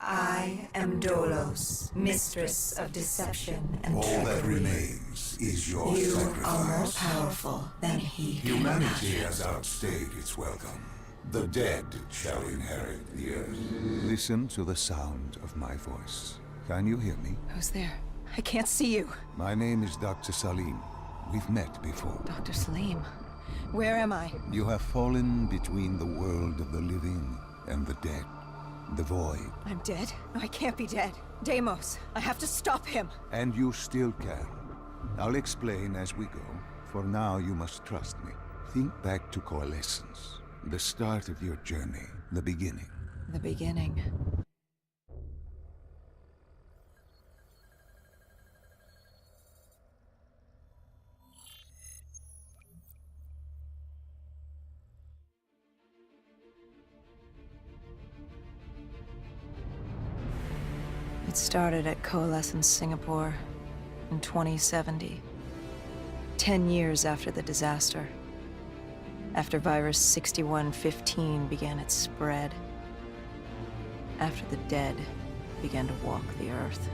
I am Dolos, mistress of deception and All trickery. that remains is your You sacrifice. are more powerful than he can Humanity imagine. has outstayed its welcome. The dead shall inherit the earth. Listen to the sound of my voice. Can you hear me? Who's there? I can't see you. My name is Dr. Salim. We've met before. Dr. Salim. Where am I? You have fallen between the world of the living and the dead. The void. I'm dead? No, I can't be dead. Deimos, I have to stop him. And you still can. I'll explain as we go. For now, you must trust me. Think back to Coalescence. The start of your journey. The beginning. The beginning. It started at Coalescence, Singapore, in 2070. 10 years after the disaster. After virus 6115 began its spread. After the dead began to walk the earth.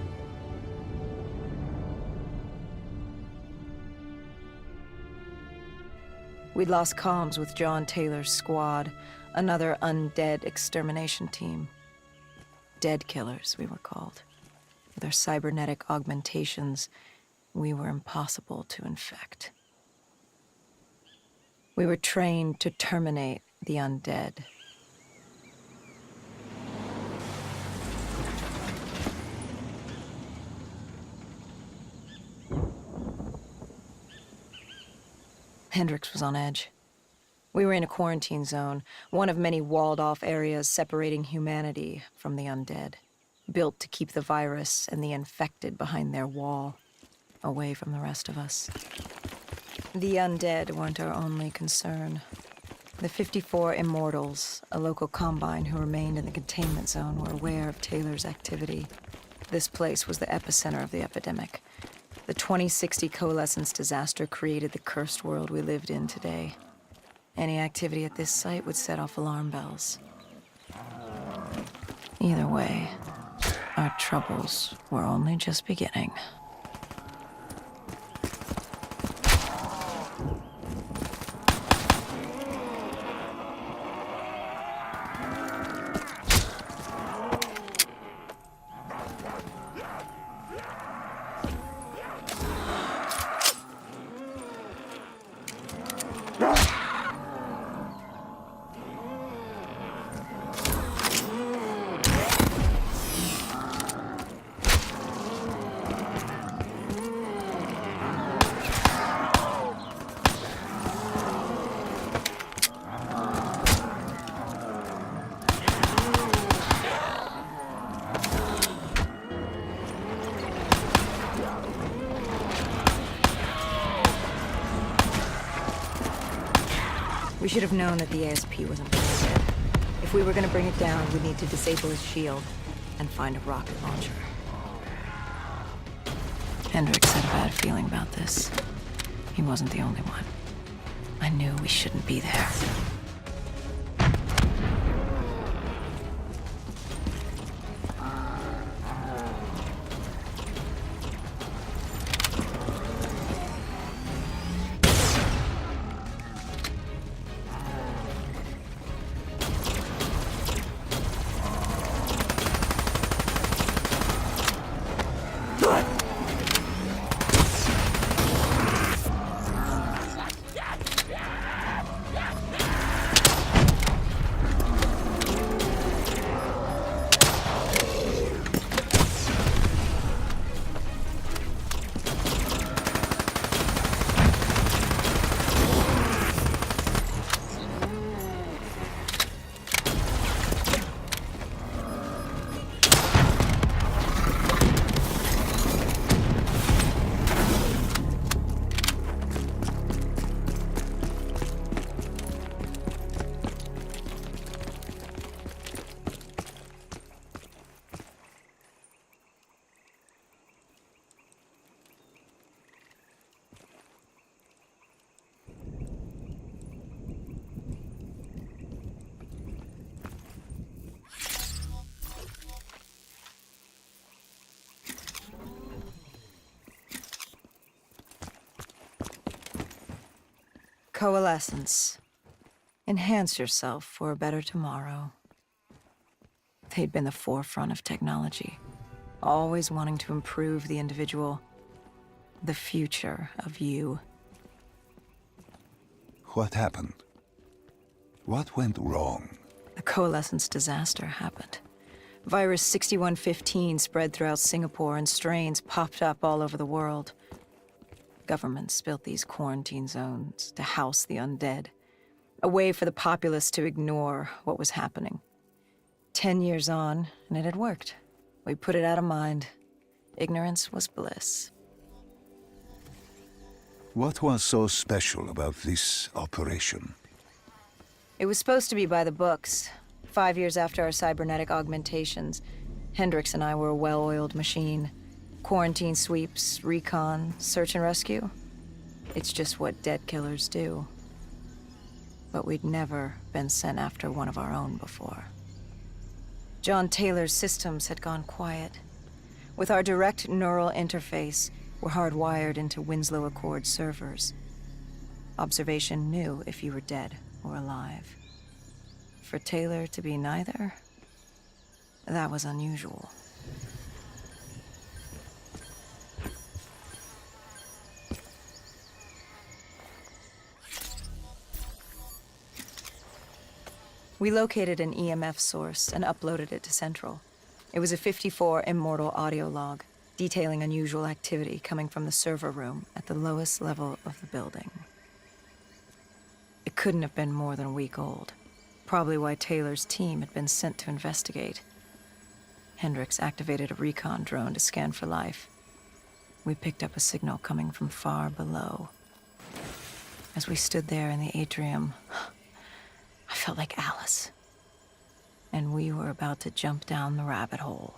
We'd lost comms with John Taylor's squad, another undead extermination team. Dead killers, we were called. With our cybernetic augmentations, we were impossible to infect. We were trained to terminate the undead. Hendrix was on edge. We were in a quarantine zone, one of many walled-off areas separating humanity from the undead, built to keep the virus and the infected behind their wall, away from the rest of us. The undead weren't our only concern. The 54 Immortals, a local combine who remained in the containment zone, were aware of Taylor's activity. This place was the epicenter of the epidemic. The 2060 Coalescence disaster created the cursed world we lived in today. Any activity at this site would set off alarm bells. Either way, our troubles were only just beginning. We should have known that the ASP wasn't dead. If we were going to bring it down, we'd need to disable his shield and find a rocket launcher. Hendrix had a bad feeling about this. He wasn't the only one. I knew we shouldn't be there. Coalescence. Enhance yourself for a better tomorrow. They'd been the forefront of technology, always wanting to improve the individual, the future of you. What happened? What went wrong? The Coalescence disaster happened. Virus 6115 spread throughout Singapore and strains popped up all over the world. Governments built these quarantine zones to house the undead, a way for the populace to ignore what was happening. 10 years on, and it had worked. We put it out of mind. Ignorance was bliss. What was so special about this operation? It was supposed to be by the books. 5 years after our cybernetic augmentations, Hendricks and I were a well-oiled machine. Quarantine sweeps, recon, search and rescue. It's just what dead killers do. But we'd never been sent after one of our own before. John Taylor's systems had gone quiet. With our direct neural interface, we're hardwired into Winslow Accord servers. Observation knew if you were dead or alive. For Taylor to be neither, that was unusual. We located an EMF source and uploaded it to Central. It was a 54 immortal audio log, detailing unusual activity coming from the server room at the lowest level of the building. It couldn't have been more than a week old, probably why Taylor's team had been sent to investigate. Hendricks activated a recon drone to scan for life. We picked up a signal coming from far below. As we stood there in the atrium, I felt like Alice. And we were about to jump down the rabbit hole.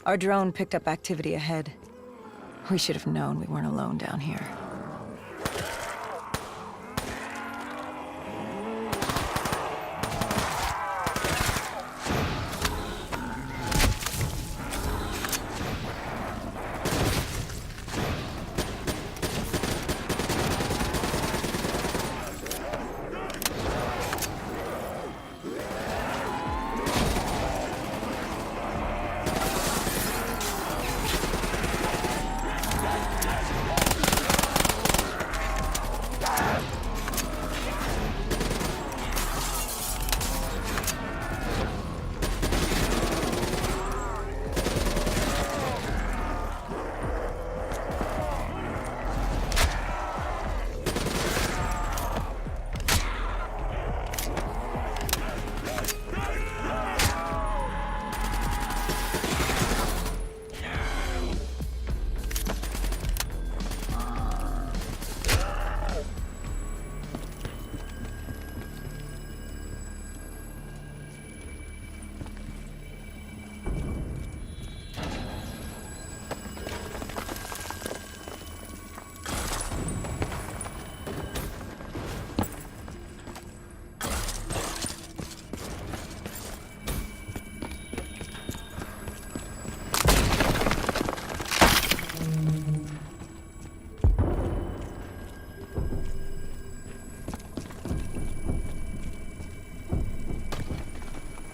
Our drone picked up activity ahead. We should have known we weren't alone down here.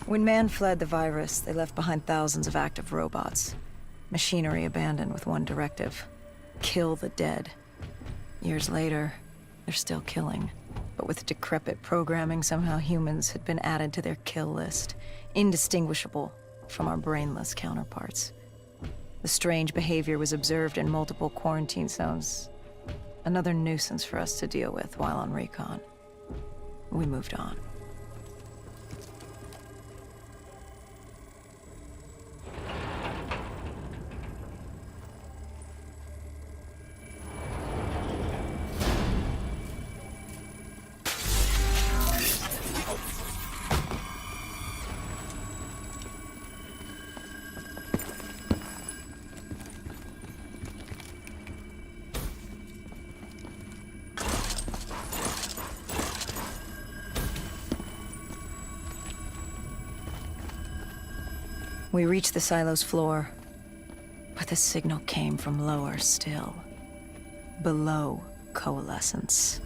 When man fled the virus, they left behind thousands of active robots. Machinery abandoned with one directive: kill the dead. Years later, they're still killing. But with decrepit programming, somehow humans had been added to their kill list, indistinguishable from our brainless counterparts. The strange behavior was observed in multiple quarantine zones, Another nuisance for us to deal with while on recon. We moved on. We reached the silo's floor, but the signal came from lower still, below Coalescence.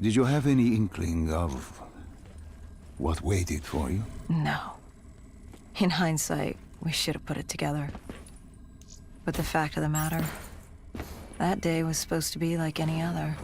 Did you have any inkling of what waited for you? No. In hindsight, we should have put it together. But the fact of the matter, that day was supposed to be like any other.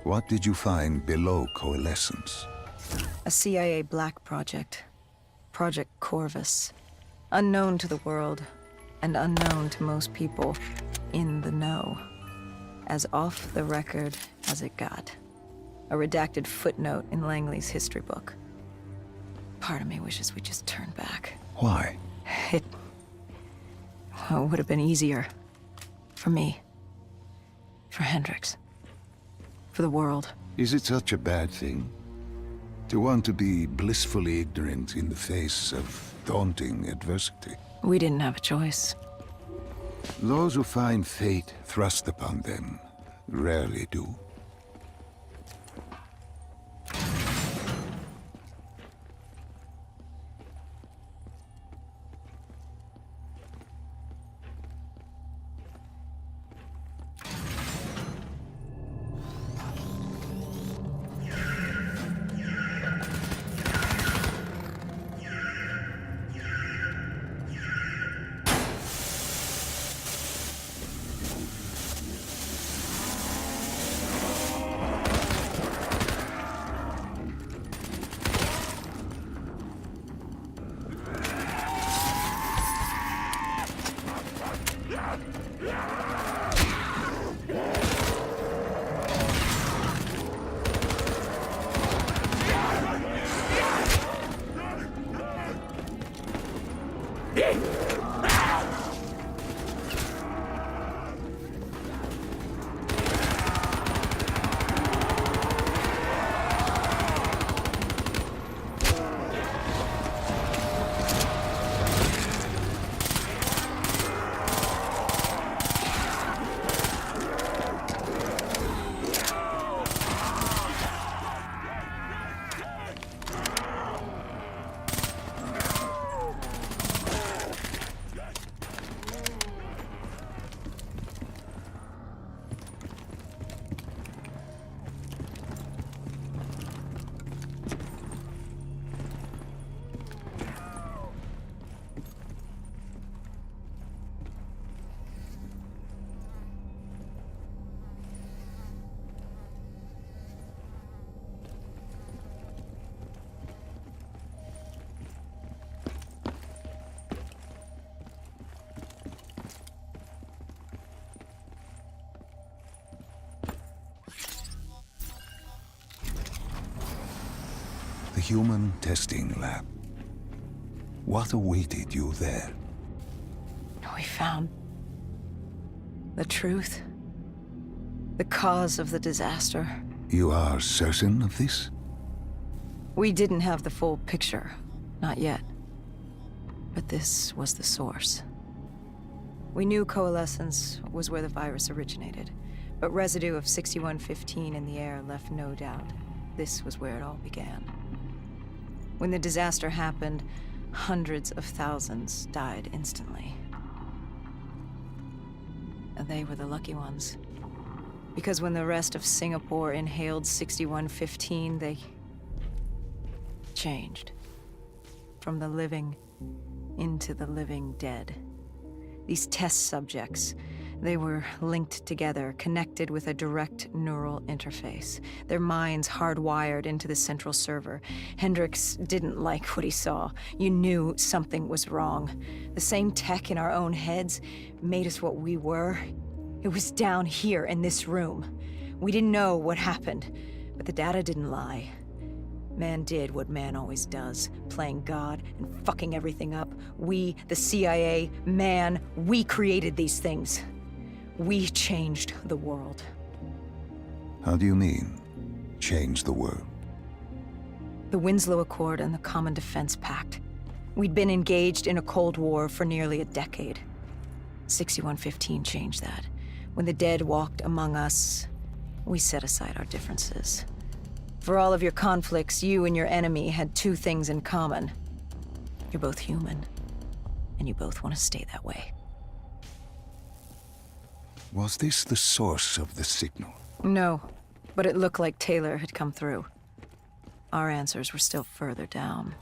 What did you find below Coalescence? A CIA black project. Project Corvus. Unknown to the world, and unknown to most people in the know. As off the record as it got. A redacted footnote in Langley's history book. Part of me wishes we just turned back. Why? It would have been easier. For me. For Hendricks. For the world. Is it such a bad thing? To want to be blissfully ignorant in the face of daunting adversity. We didn't have a choice. Those who find fate thrust upon them rarely do. The human testing lab. What awaited you there? We found the truth. The cause of the disaster. You are certain of this? We didn't have the full picture. Not yet. But this was the source. We knew Coalescence was where the virus originated, but residue of 6115 in the air left no doubt. This was where it all began. When the disaster happened, hundreds of thousands died instantly. And they were the lucky ones. Because when the rest of Singapore inhaled 6115, they changed. From the living into the living dead. These test subjects, they were linked together, connected with a direct neural interface. Their minds hardwired into the central server. Hendricks didn't like what he saw. You knew something was wrong. The same tech in our own heads made us what we were. It was down here in this room. We didn't know what happened, but the data didn't lie. Man did what man always does, playing God and fucking everything up. We, the CIA, man, we created these things. We changed the world. How do you mean, change the world? The Winslow Accord and the Common Defense Pact. We'd been engaged in a Cold War for nearly a decade. 6115 changed that. When the dead walked among us, we set aside our differences. For all of your conflicts, you and your enemy had two things in common. You're both human, and you both want to stay that way. Was this the source of the signal? No, but it looked like Taylor had come through. Our answers were still further down.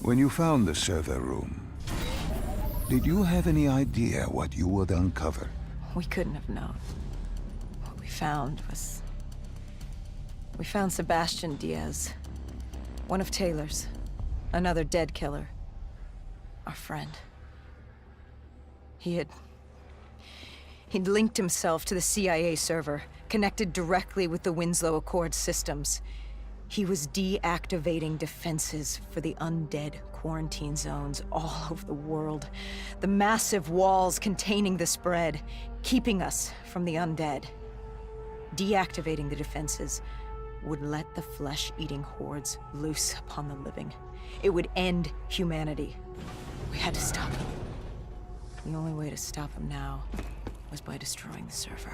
When you found the server room, did you have any idea what you would uncover? We couldn't have known. What we found was... We found Sebastian Diaz. One of Taylor's. Another dead killer. Our friend. He'd linked himself to the CIA server, connected directly with the Winslow Accord systems. He was deactivating defenses for the undead quarantine zones all over the world. The massive walls containing the spread, keeping us from the undead. Deactivating the defenses would let the flesh-eating hordes loose upon the living. It would end humanity. We had to stop him. The only way to stop him now was by destroying the server.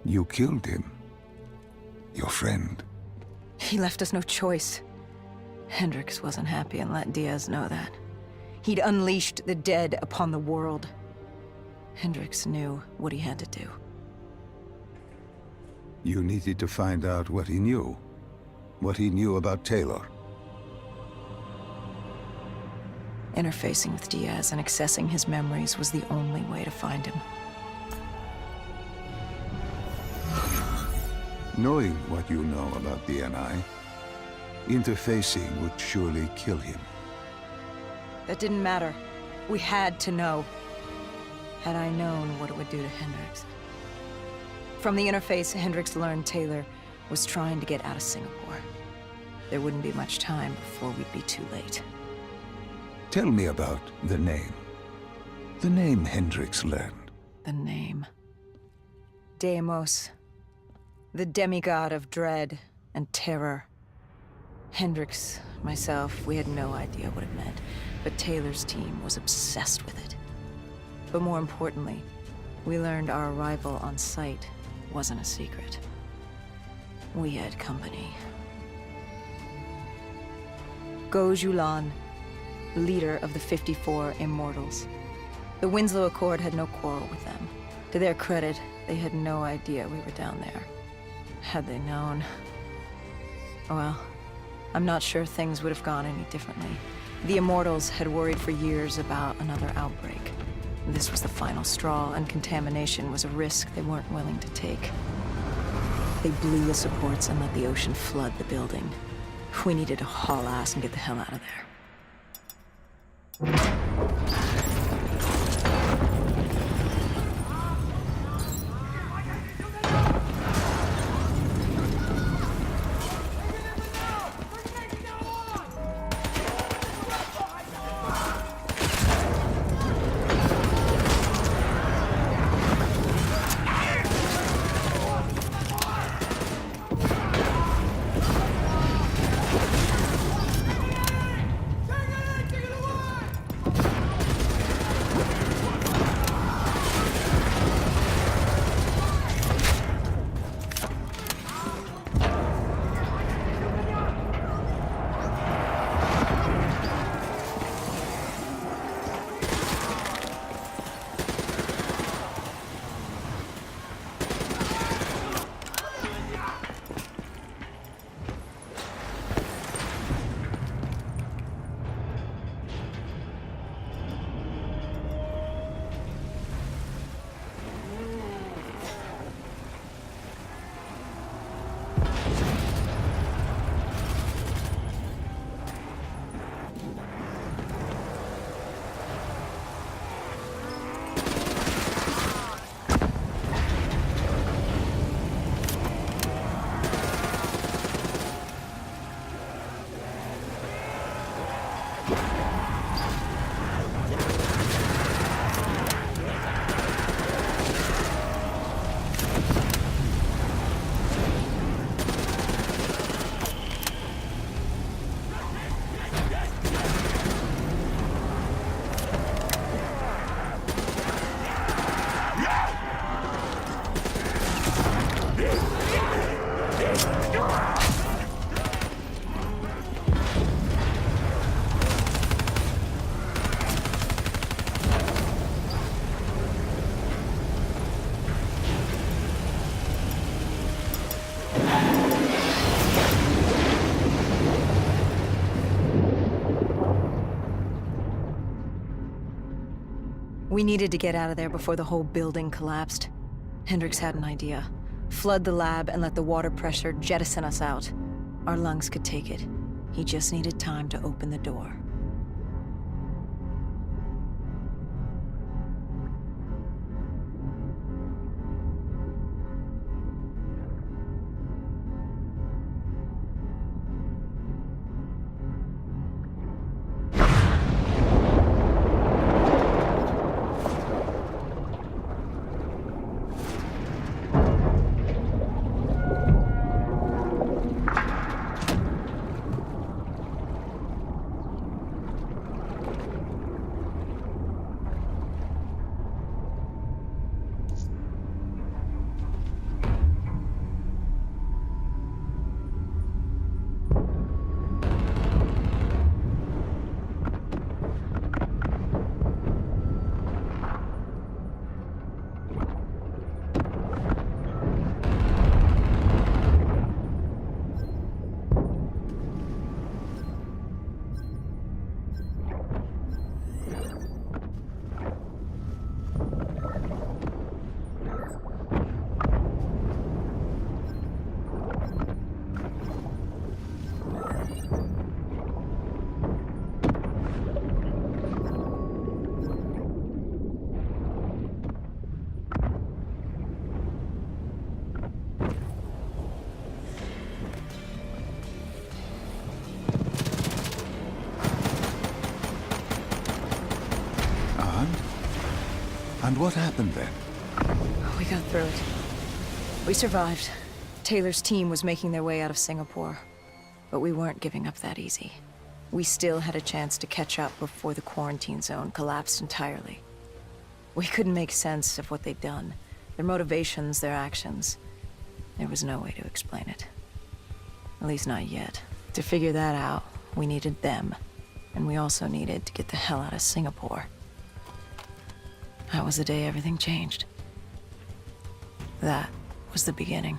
You killed him. Your friend. He left us no choice. Hendricks wasn't happy and let Diaz know that. He'd unleashed the dead upon the world. Hendricks knew what he had to do. You needed to find out what he knew. What he knew about Taylor. Interfacing with Diaz and accessing his memories was the only way to find him. Knowing what you know about the NI, interfacing would surely kill him. That didn't matter. We had to know. Had I known what it would do to Hendricks. From the interface, Hendricks learned Taylor was trying to get out of Singapore. There wouldn't be much time before we'd be too late. Tell me about the name. The name Hendricks learned. The name. Deimos. The demigod of dread and terror. Hendricks, myself, we had no idea what it meant, but Taylor's team was obsessed with it. But more importantly, we learned our arrival on site wasn't a secret. We had company. Go Julan, leader of the 54 Immortals. The Winslow Accord had no quarrel with them. To their credit, they had no idea we were down there. Had they known... well, I'm not sure things would have gone any differently. The Immortals had worried for years about another outbreak. This was the final straw, and contamination was a risk they weren't willing to take. They blew the supports and let the ocean flood the building. We needed to haul ass and get the hell out of there. We needed to get out of there before the whole building collapsed. Hendricks had an idea. Flood the lab and let the water pressure jettison us out. Our lungs could take it. He just needed time to open the door. And what happened then? We got through it. We survived. Taylor's team was making their way out of Singapore. But we weren't giving up that easy. We still had a chance to catch up before the quarantine zone collapsed entirely. We couldn't make sense of what they'd done. Their motivations, their actions. There was no way to explain it. At least not yet. To figure that out, we needed them. And we also needed to get the hell out of Singapore. That was the day everything changed. That was the beginning.